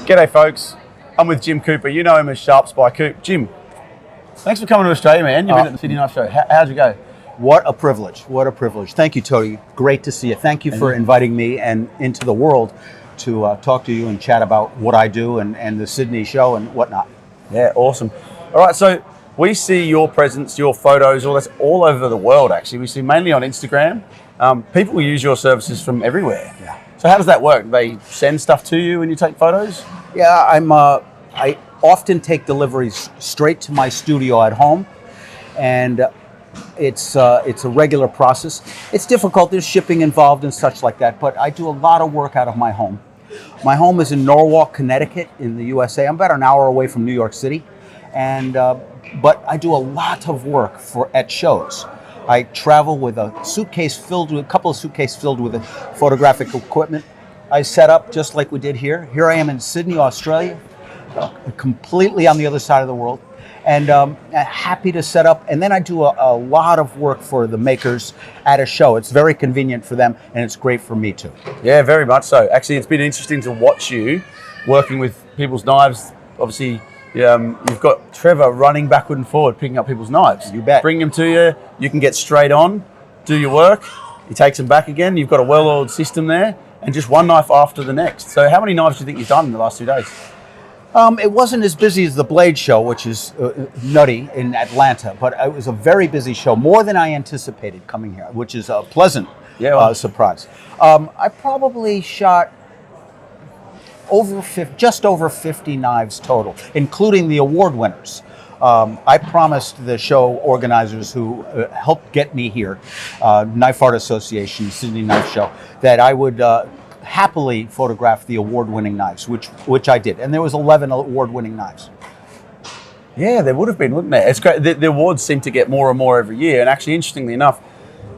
G'day folks, I'm with Jim Cooper. You know him as SharpByCoop. Jim, thanks for coming to Australia, man. You've been at the Sydney Knife Show. How'd you go? What a privilege, what a privilege. Thank you, Tony. Great to see you. Thank you for inviting me and into the world to talk to you and chat about what I do and the Sydney show and whatnot. Yeah, awesome. All right, so we see your presence, your photos, all this all over the world, actually. We see mainly on Instagram. People use your services from everywhere. Yeah. So how does that work? They send stuff to you when you take photos? Yeah, I often take deliveries straight to my studio at home, and it's a regular process. It's difficult, there's shipping involved and such like that, but I do a lot of work out of my home. My home is in Norwalk, Connecticut in the USA. I'm about an hour away from New York City, and but I do a lot of work at shows. I travel with a couple of suitcases filled with photographic equipment. I set up just like we did here. Here I am in Sydney, Australia, completely on the other side of the world, and happy to set up. And then I do a lot of work for the makers at a show. It's very convenient for them, and it's great for me too. Yeah, very much so. Actually, it's been interesting to watch you working with people's knives. Obviously, you've got Trevor running backward and forward, picking up people's knives. You bet. Bring them to you. You can get straight on, do your work. He takes them back again. You've got a well-oiled system there, and just one knife after the next. So how many knives do you think you've done in the last 2 days? It wasn't as busy as the Blade Show, which is nutty in Atlanta, but it was a very busy show, more than I anticipated coming here, which is a pleasant surprise. I probably shot just over 50 knives total, including the award winners. I promised the show organizers who helped get me here, Knife Art Association, Sydney Knife Show, that I would happily photograph the award-winning knives, which I did. And there was 11 award-winning knives. Yeah, there would have been, wouldn't there? It's great. The awards seem to get more and more every year. And actually, interestingly enough,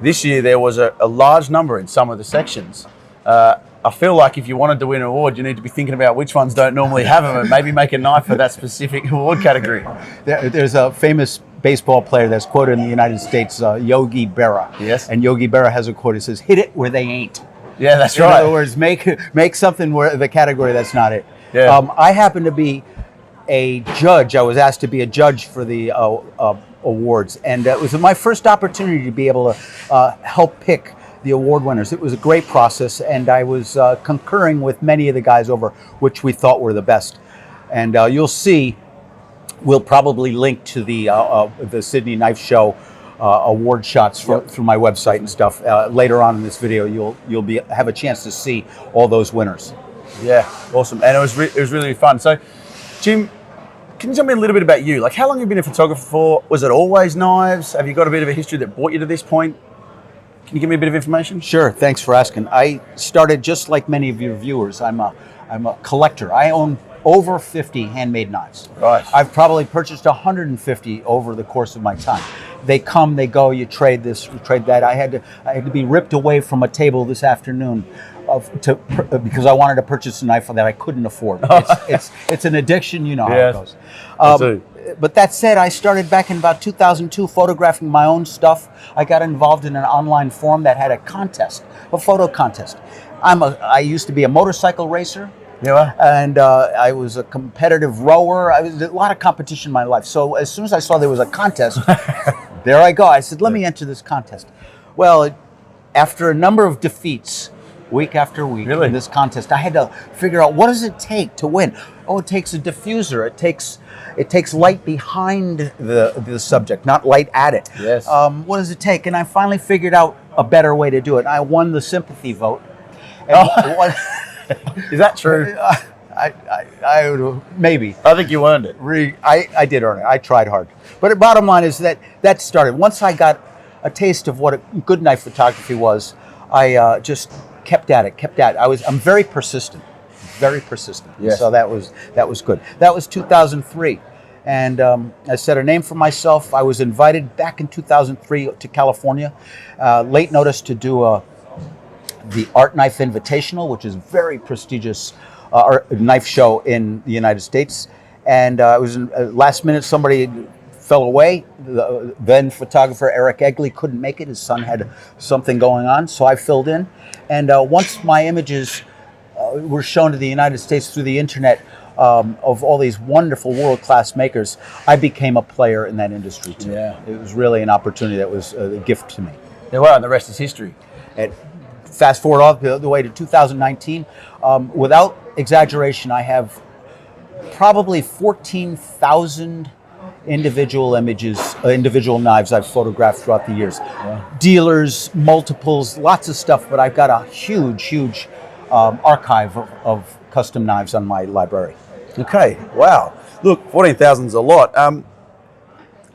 this year there was a large number in some of the sections. I feel like if you wanted to win an award, you need to be thinking about which ones don't normally have them and maybe make a knife for that specific award category. There's a famous baseball player that's quoted in the United States, Yogi Berra. Yes. And Yogi Berra has a quote. It says, "Hit it where they ain't." Yeah, that's right. right. In other words, make something where the category that's not it. Yeah. I happen to be a judge. I was asked to be a judge for the awards, and it was my first opportunity to be able to help pick the award winners. It was a great process, and I was concurring with many of the guys over which we thought were the best. And you'll see, we'll probably link to the Sydney Knife Show award shots through my website and stuff. Later on in this video, you'll have a chance to see all those winners. Yeah, awesome, and it was really fun. So, Jim, can you tell me a little bit about you? Like, how long have you been a photographer for? Was it always knives? Have you got a bit of a history that brought you to this point? Can you give me a bit of information? Sure, thanks for asking. I started just like many of your viewers. I'm a collector. I own over 50 handmade knives. Right. I've probably purchased 150 over the course of my time. They come, they go, you trade this, you trade that. I had to be ripped away from a table this afternoon because I wanted to purchase a knife that I couldn't afford. It's an addiction, you know how it goes. But that said, I started back in about 2002 photographing my own stuff. I got involved in an online forum that had a contest, a photo contest. I used to be a motorcycle racer. Yeah. And I was a competitive rower. I was a lot of competition in my life. So as soon as I saw there was a contest, there I go. I said, let me enter this contest. Well, after a number of defeats, week after week in this contest, I had to figure out, what does it take to win? Oh, it takes a diffuser. It takes light behind the subject, not light at it. Yes. What does it take? And I finally figured out a better way to do it. I won the sympathy vote. Is that true? I maybe. I think you earned it. I did earn it. I tried hard. But the bottom line is that started. Once I got a taste of what a good knife photography was, I just kept at it. I'm very persistent. Very persistent. Yes. So that was good. That was 2003. And I set a name for myself. I was invited back in 2003 to California, late notice to do the Art Knife Invitational, which is a very prestigious knife show in the United States. And it was last minute, somebody fell away. The then photographer Eric Egley couldn't make it. His son had something going on, so I filled in. And once my images were shown to the United States through the internet, of all these wonderful world-class makers, I became a player in that industry too. Yeah. It was really an opportunity that was a gift to me. Yeah, well, and the rest is history. And fast forward all the way to 2019, without exaggeration, I have probably 14,000 individual images, individual knives I've photographed throughout the years. Yeah. Dealers, multiples, lots of stuff, but I've got a huge archive of custom knives on my library. Okay, wow. Look, 14,000 is a lot.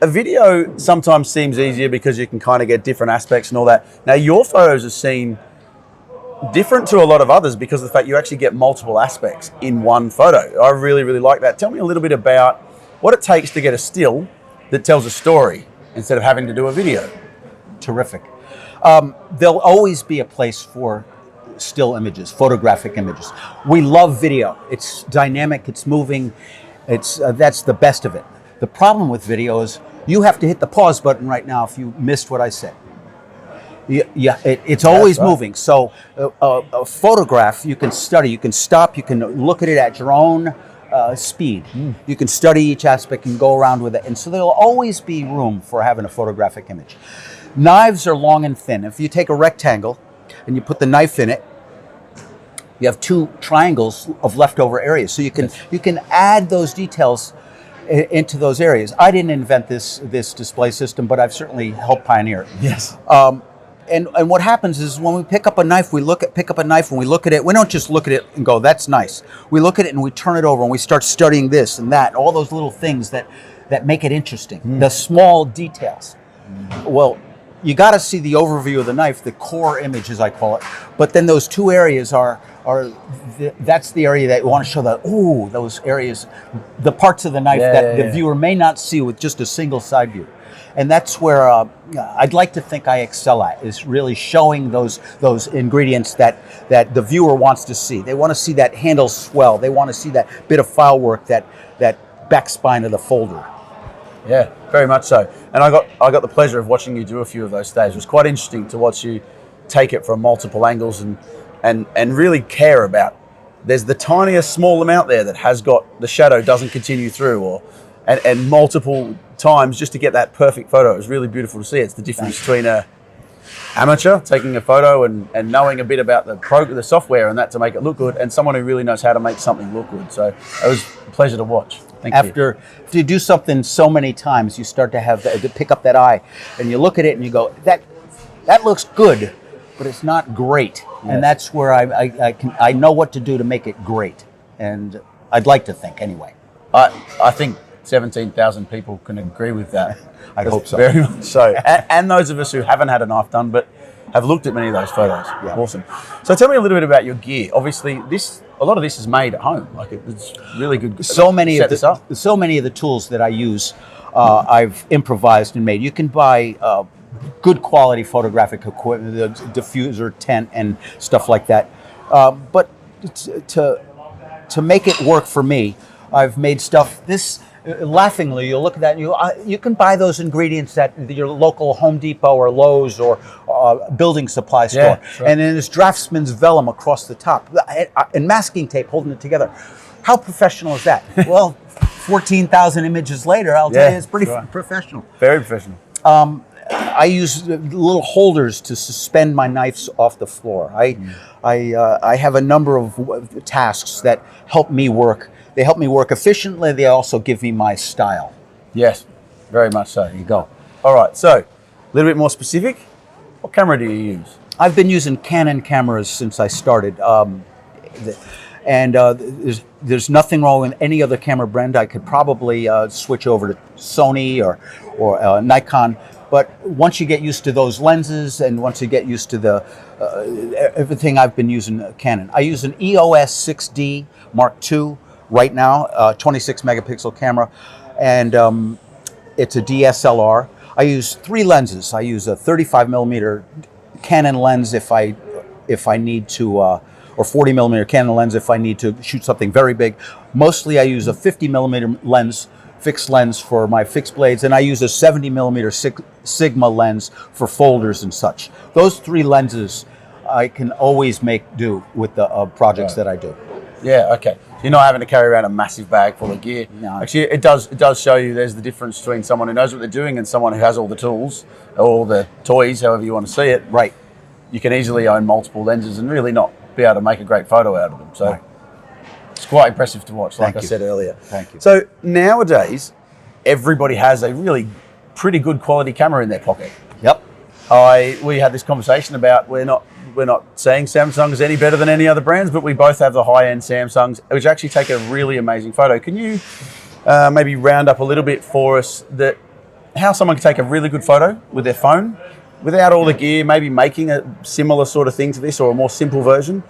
A video sometimes seems easier because you can kind of get different aspects and all that. Now, your photos are seen different to a lot of others because of the fact you actually get multiple aspects in one photo. I really like that. Tell me a little bit about what it takes to get a still that tells a story instead of having to do a video. Terrific. There'll always be a place for still images, photographic images. We love video. It's dynamic, it's moving, that's the best of it. The problem with video is you have to hit the pause button right now if you missed what I said. It's always moving. So a photograph you can study, you can stop, you can look at it at your own speed. You can study each aspect and go around with it. And so there'll always be room for having a photographic image. Knives are long and thin. If you take a rectangle and you put the knife in it, you have two triangles of leftover areas. So you can add those details into those areas. I didn't invent this display system, but I've certainly helped pioneer it. Yes. And what happens is when we pick up a knife, we look at it. We don't just look at it and go, that's nice. We look at it and we turn it over and we start studying this and that, all those little things that make it interesting, the small details. Well, you got to see the overview of the knife, the core image, as I call it. But then those two areas that's the area that you want to show those areas, the parts of the knife the viewer may not see with just a single side view. And that's where I'd like to think I excel at, is really showing those ingredients that the viewer wants to see. They want to see that handle swell. They want to see that bit of file work, that back spine of the folder. Yeah, very much so. And I got the pleasure of watching you do a few of those stages. It was quite interesting to watch you take it from multiple angles and really care about. There's the tiniest small amount there that has got the shadow doesn't continue through, and multiple times just to get that perfect photo. It was really beautiful to see. It's the difference between a amateur taking a photo and knowing a bit about the software and that to make it look good, and someone who really knows how to make something look good. So it was a pleasure to watch. After you do something so many times, you start to have to pick up that eye, and you look at it and you go, that looks good, but it's not great. Yes. And that's where I know what to do to make it great. And I'd like to think anyway. I think 17,000 people can agree with that. I hope so. Very much so. And those of us who haven't had a knife done, but have looked at many of those photos. Yeah. Awesome. So tell me a little bit about your gear. Obviously, a lot of this is made at home. Like it's really good. So many of the tools that I use, I've improvised and made. You can buy good quality photographic equipment, the diffuser, tent, and stuff like that. But to make it work for me, I've made stuff. Laughingly, you'll look at that and you can buy those ingredients at your local Home Depot or Lowe's or building supply store. Yeah, right. And then there's Draftsman's vellum across the top and masking tape holding it together. How professional is that? Well, 14,000 images later, I'll tell you it's pretty professional. Very professional. I use little holders to suspend my knives off the floor. I have a number of tasks that help me work. They help me work efficiently. They also give me my style. Yes, very much so. There you go. All right, so a little bit more specific. What camera do you use? I've been using Canon cameras since I started. There's nothing wrong with any other camera brand. I could probably switch over to Sony or Nikon. But once you get used to those lenses and once you get used to everything, I've been using Canon. I use an EOS 6D Mark II right now, 26 megapixel camera, and it's a DSLR. I use 3 lenses. I use a 35 millimeter Canon lens if I need to, or 40 millimeter Canon lens if I need to shoot something very big. Mostly I use a 50 millimeter lens, fixed lens for my fixed blades, and I use a 70 millimeter Sigma lens for folders and such. Those 3 lenses I can always make do with the projects that I do. Yeah, okay. You're not having to carry around a massive bag full of gear. No. Actually, it does show you there's the difference between someone who knows what they're doing and someone who has all the tools, all the toys, however you want to see it. Right. You can easily own multiple lenses and really not be able to make a great photo out of them. So it's quite impressive to watch, like I said earlier. Thank you. So nowadays, everybody has a really pretty good quality camera in their pocket. Yep. We had this conversation about we're not saying Samsung is any better than any other brands, but we both have the high-end Samsungs, which actually take a really amazing photo. Can you maybe round up a little bit for us that how someone can take a really good photo with their phone without all the gear, maybe making a similar sort of thing to this or a more simple version?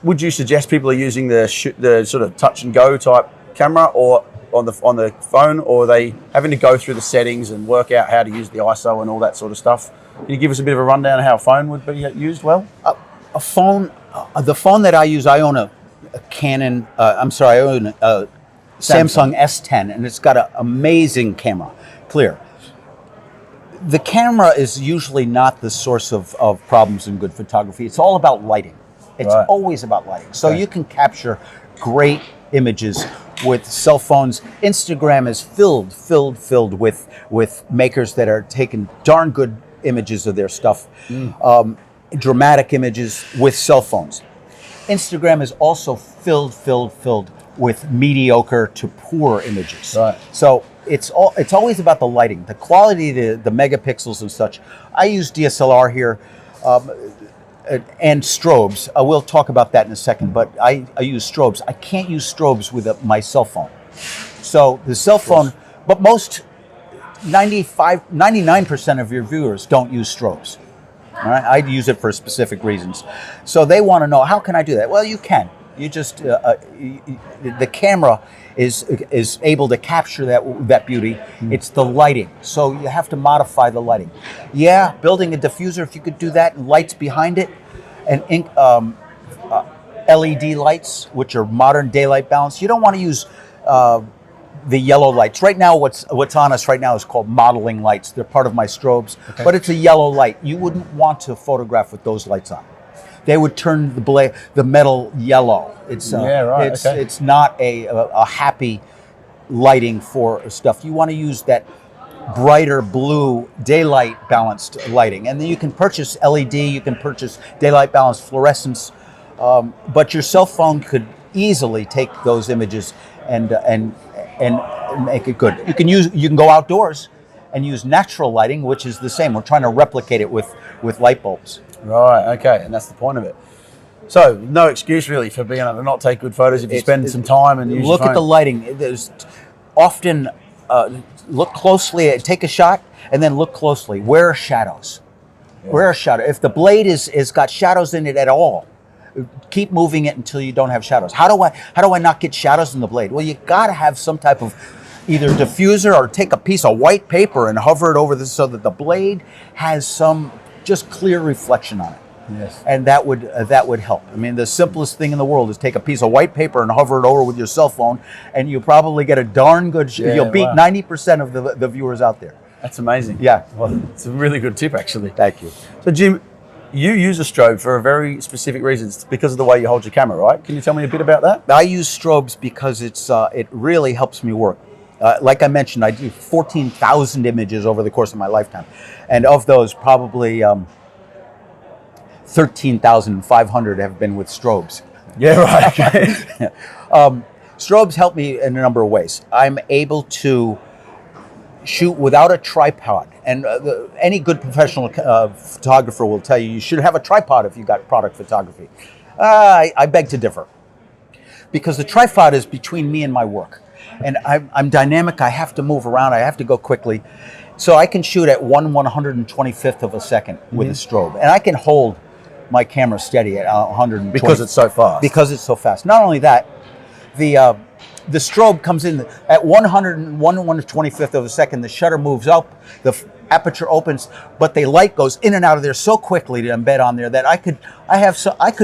Would you suggest people are using the sort of touch and go type camera or on the phone, or are they having to go through the settings and work out how to use the ISO and all that sort of stuff? Can you give us a bit of a rundown of how a phone would be used well? A phone, the phone that I use, I own a Canon. I own a Samsung S10, and it's got an amazing camera, clear. The camera is usually not the source of problems in good photography. It's all about lighting. It's always about lighting. So you can capture great images with cell phones. Instagram is filled with makers that are taking darn good images of their stuff, dramatic images with cell phones. Instagram is also filled with mediocre to poor images. Right. So it's always about the lighting, the quality, the megapixels and such. I use DSLR here. And strobes. We'll talk about that in a second, but I use strobes. I can't use strobes with my cell phone. So the cell phone, but most 99% of your viewers don't use strobes. All right? I use it for specific reasons. So they want to know, how can I do that? Well, you can. You just, the camera is able to capture that beauty. It's the lighting. So you have to modify the lighting. Yeah, building a diffuser, if you could do that, and lights behind it, and LED lights, which are modern daylight balance. You don't want to use the yellow lights. Right now, what's on us right now is called modeling lights. They're part of my strobes, but it's a yellow light. You wouldn't want to photograph with those lights on. They would turn the metal yellow. It's it's not a happy lighting for stuff. You want to use that brighter blue daylight balanced lighting, and then you can purchase LED. You can purchase daylight balanced fluorescence, but your cell phone could easily take those images and make it good. You can go outdoors and use natural lighting, which is the same. We're trying to replicate it with light bulbs. Right, okay, and that's the point of it. So, no excuse really for being able to not take good photos if you spend some time and use look at the lighting. There's often look closely, take a shot, and then look closely. Where are shadows? Yeah. Where are shadows? If the blade is got shadows in it at all, keep moving it until you don't have shadows. How do I not get shadows in the blade? Well, you got to have some type of either diffuser or take a piece of white paper and hover it over this so that the blade has some just clear reflection on it. Yes. And that would help. I mean, the simplest thing in the world is take a pice of white paper and hover it over with your cell phone, and you probably get a darn good you'll beat 90% of the viewers out there. That's amazing. Yeah. Well, it's a really good tip, actually. Thank you. So, Jim, you use a strobe for a very specific reason. It's because of the way you hold your camera, right? Can you tell me a bit about that? I use strobes because it really helps me work. Like I mentioned, I do 14,000 images over the course of my lifetime. And of those, probably 13,500 have been with strobes. Yeah, right. Okay. Strobes help me in a number of ways. I'm able to shoot without a tripod. And any good professional photographer will tell you should have a tripod if you got product photography. I beg to differ. Because the tripod is between me and my work. And I'm dynamic, I have to move around, I have to go quickly. So I can shoot at 1/125th of a second with a strobe. And I can hold my camera steady at 120. Because it's so fast. Because it's so fast. Not only that, the strobe comes in at 1/125th of a second, the shutter moves up, the aperture opens, but the light goes in and out of there so quickly to embed on there that I could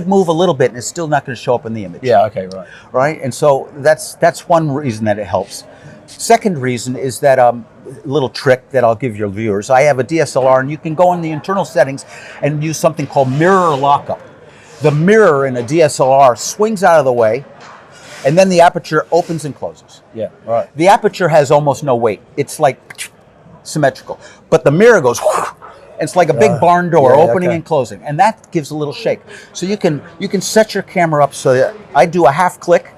move a little bit and it's still not going to show up in the image. Yeah, okay, right. Right? And so that's one reason that it helps. Second reason is that little trick that I'll give your viewers. I have a DSLR and you can go in the internal settings and use something called mirror lockup. The mirror in a DSLR swings out of the way and then the aperture opens and closes. Yeah, right. The aperture has almost no weight. It's like symmetrical, but the mirror goes. It's like a big barn door opening and closing, and that gives a little shake. So you can set your camera up so that I do a half click,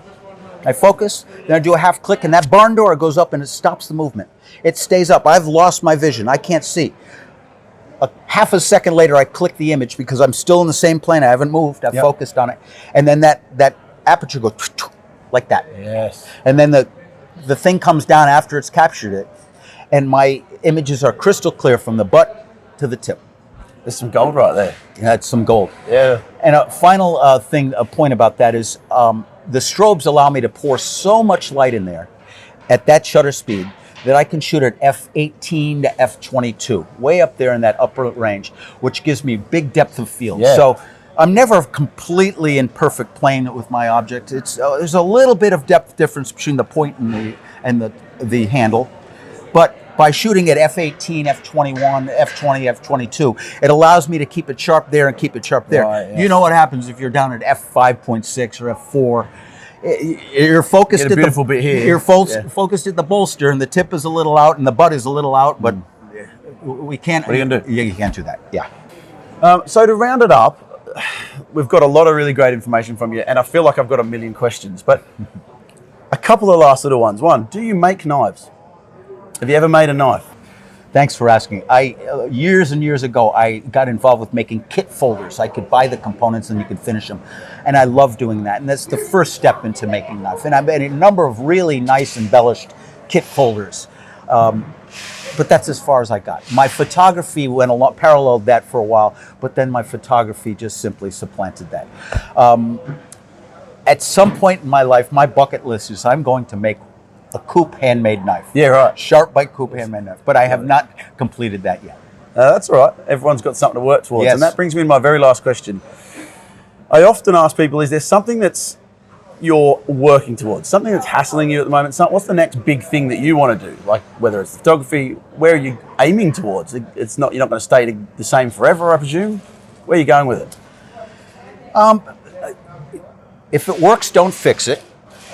I focus, then I do a half click, and that barn door goes up and it stops the movement. It stays up. I've lost my vision. I can't see. Half a second later, I click the image because I'm still in the same plane. I haven't moved. I've focused on it, and then that aperture goes like that. Yes. And then the thing comes down after it's captured it, and my images are crystal clear from the butt to the tip. There's some gold right there. Yeah, it's some gold. Yeah. And a final point about that is the strobes allow me to pour so much light in there at that shutter speed that I can shoot at f/18 to f/22, way up there in that upper range, which gives me big depth of field. Yeah. So I'm never completely in perfect plane with my object. It's there's a little bit of depth difference between the point and the handle, but by shooting at f/18, f/21, f/20, f/22, it allows me to keep it sharp there and keep it sharp there. Right, yeah. You know what happens if you're down at f5.6 or f4? You're focused Get a beautiful bit here. You're focused at the bolster, and the tip is a little out, and the butt is a little out. But we can't. What are you gonna do? You can't do that. Yeah. So to round it up, we've got a lot of really great information from you, and I feel like I've got a million questions, but a couple of last little ones. One, do you make knives? Have you ever made a knife? Thanks for asking. Years and years ago, I got involved with making kit folders. I could buy the components and you could finish them. And I love doing that. And that's the first step into making a knife. And I made a number of really nice embellished kit folders. But that's as far as I got. My photography went along, paralleled that for a while, but then my photography just simply supplanted that. At some point in my life, my bucket list is I'm going to make a Coop handmade knife. Yeah, right. SharpByCoop handmade knife. But I have not completed that yet. That's all right. Everyone's got something to work towards. Yes. And that brings me to my very last question. I often ask people, is there something that's you're working towards? Something that's hassling you at the moment? What's the next big thing that you want to do? Like whether it's photography, where are you aiming towards? You're not going to stay the same forever, I presume? Where are you going with it? If it works, don't fix it.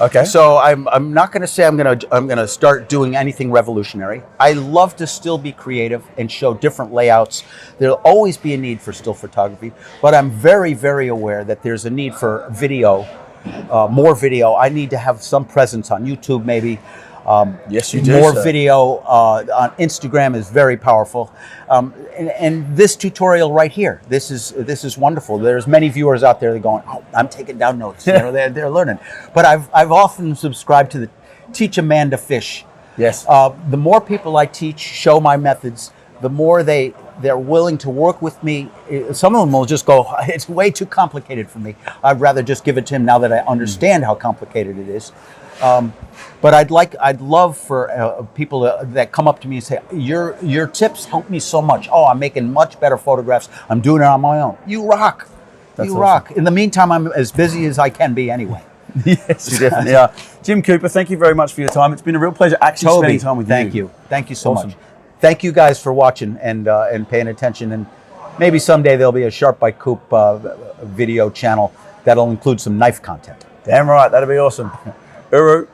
Okay. So I'm not going to say I'm going to start doing anything revolutionary. I love to still be creative and show different layouts. There'll always be a need for still photography, but I'm very, very aware that there's a need for video, more video. I need to have some presence on YouTube, maybe. Yes, you do. More video on Instagram is very powerful, and this tutorial right here, this is wonderful. There's many viewers out there that are going, "Oh, I'm taking down notes." You know, they're learning. But I've often subscribed to the Teach a Man to Fish. Yes. The more people I teach, show my methods, the more they're willing to work with me. Some of them will just go, "It's way too complicated for me. I'd rather just give it to him now that I understand how complicated it is." But I'd love for people that come up to me and say, your tips help me so much. Oh, I'm making much better photographs. I'm doing it on my own. You rock. That's you awesome. rock. In the meantime, I'm as busy as I can be anyway. Yes, you definitely are. Jim Cooper, thank you very much for your time. It's been a real pleasure actually spending time with you. Thank you. Thank you so Awesome. much. Thank you guys for watching and paying attention. And maybe someday there'll be a SharpByCoop video channel that'll include some knife content. Damn right, that'd be awesome. Uru.